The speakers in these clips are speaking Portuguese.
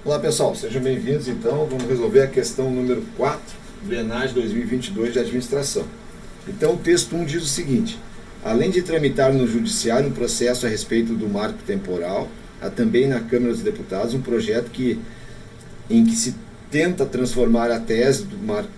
Olá pessoal, sejam bem-vindos. Então vamos resolver a questão número 4 do ENAD 2022 de administração. Então o texto 1 diz o seguinte: além de tramitar no judiciário um processo a respeito do marco temporal, há também na Câmara dos Deputados um projeto em que se tenta transformar a tese do marco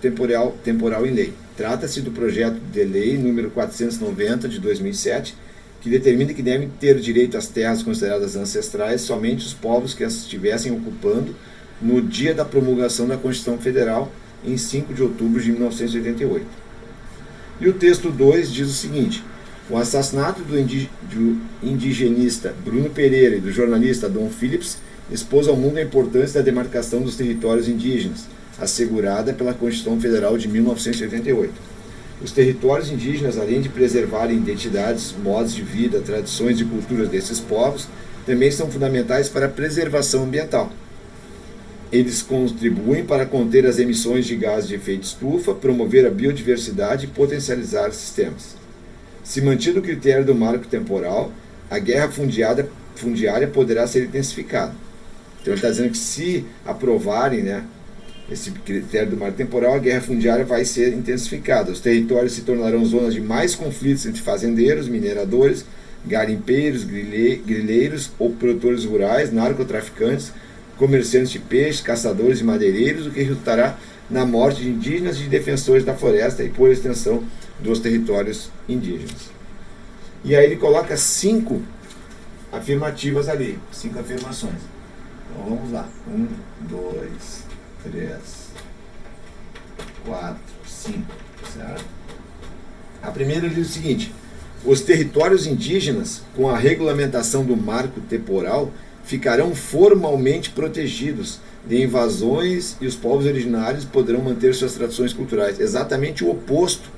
temporal em lei. Trata-se do projeto de lei número 490 de 2007, que determina que devem ter direito às terras consideradas ancestrais somente os povos que as estivessem ocupando no dia da promulgação da Constituição Federal, em 5 de outubro de 1988. E o texto 2 diz o seguinte: o assassinato do indigenista Bruno Pereira e do jornalista Dom Phillips expôs ao mundo a importância da demarcação dos territórios indígenas, assegurada pela Constituição Federal de 1988. Os territórios indígenas, além de preservarem identidades, modos de vida, tradições e culturas desses povos, também são fundamentais para a preservação ambiental. Eles contribuem para conter as emissões de gases de efeito estufa, promover a biodiversidade e potencializar sistemas. Se mantido o critério do marco temporal, a guerra fundiária poderá ser intensificada. Então ele está dizendo que se aprovarem, esse critério do marco temporal, a guerra fundiária vai ser intensificada. Os territórios se tornarão zonas de mais conflitos entre fazendeiros, mineradores, garimpeiros, grileiros ou produtores rurais, narcotraficantes, comerciantes de peixe, caçadores e madeireiros, o que resultará na morte de indígenas e de defensores da floresta e, por extensão, dos territórios indígenas. E aí ele coloca 5 afirmativas ali, 5 afirmações. Então vamos lá. 1, 2, 3, 4, 5, certo? A primeira diz o seguinte: os territórios indígenas, com a regulamentação do marco temporal, ficarão formalmente protegidos de invasões e os povos originários poderão manter suas tradições culturais. Exatamente o oposto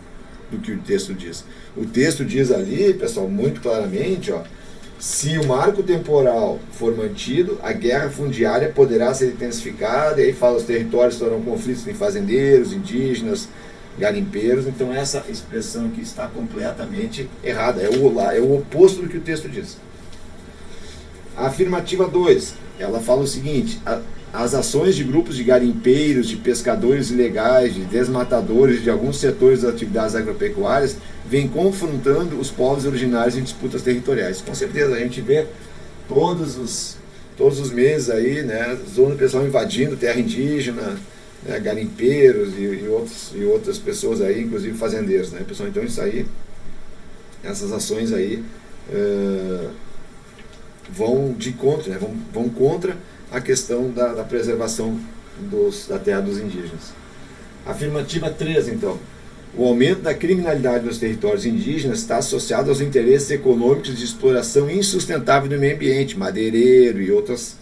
do que o texto diz. O texto diz ali, pessoal, muito claramente, se o marco temporal for mantido, a guerra fundiária poderá ser intensificada, e aí fala os territórios terão conflitos em fazendeiros, indígenas, garimpeiros. Então essa expressão aqui está completamente errada, é o oposto do que o texto diz. A afirmativa 2, ela fala o seguinte: as ações de grupos de garimpeiros, de pescadores ilegais, de desmatadores de alguns setores das atividades agropecuárias vêm confrontando os povos originários em disputas territoriais. Com certeza a gente vê todos os meses aí, zona do pessoal invadindo terra indígena, garimpeiros e outras pessoas aí, inclusive fazendeiros, pessoal. Então isso aí, essas ações aí vão de contra, vão contra a questão da preservação da terra dos indígenas. Afirmativa 3, então. O aumento da criminalidade nos territórios indígenas está associado aos interesses econômicos de exploração insustentável do meio ambiente, madeireiro e outras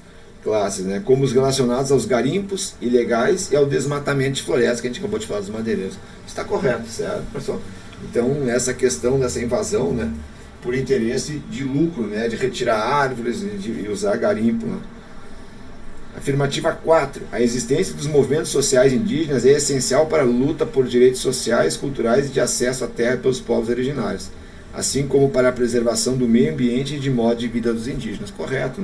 classes, como os relacionados aos garimpos ilegais e ao desmatamento de florestas, que a gente acabou de falar dos madeireiros. Está correto, certo, pessoal? Então, essa questão dessa invasão, por interesse de lucro, de retirar árvores e usar garimpo. Afirmativa 4. A existência dos movimentos sociais indígenas é essencial para a luta por direitos sociais, culturais e de acesso à terra pelos povos originários, assim como para a preservação do meio ambiente e de modo de vida dos indígenas. Correto,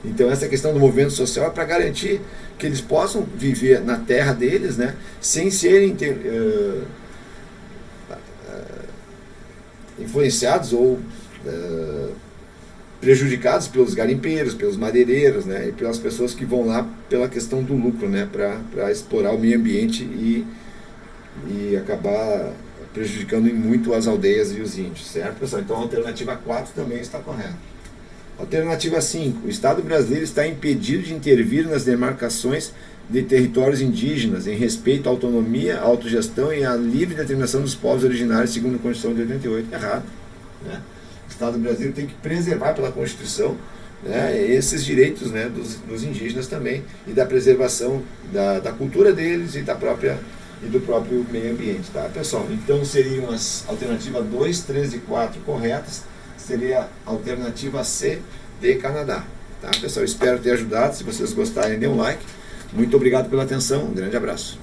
Então essa questão do movimento social é para garantir que eles possam viver na terra deles, sem serem influenciados ou prejudicados pelos garimpeiros, pelos madeireiros, e pelas pessoas que vão lá pela questão do lucro, para explorar o meio ambiente e acabar prejudicando muito as aldeias e os índios, certo, pessoal? Então a alternativa 4 também está correta. Alternativa 5. O Estado brasileiro está impedido de intervir nas demarcações de territórios indígenas em respeito à autonomia, à autogestão e à livre determinação dos povos originários segundo a Constituição de 88. Errado. O Estado brasileiro tem que preservar pela Constituição esses direitos dos indígenas também, e da preservação da cultura deles e do próprio meio ambiente, tá, pessoal? Então seriam as alternativas 2, 3 e 4 corretas, seria a alternativa C de Canadá, tá, pessoal? Espero ter ajudado. Se vocês gostarem, dê um like. Muito obrigado pela atenção, um grande abraço.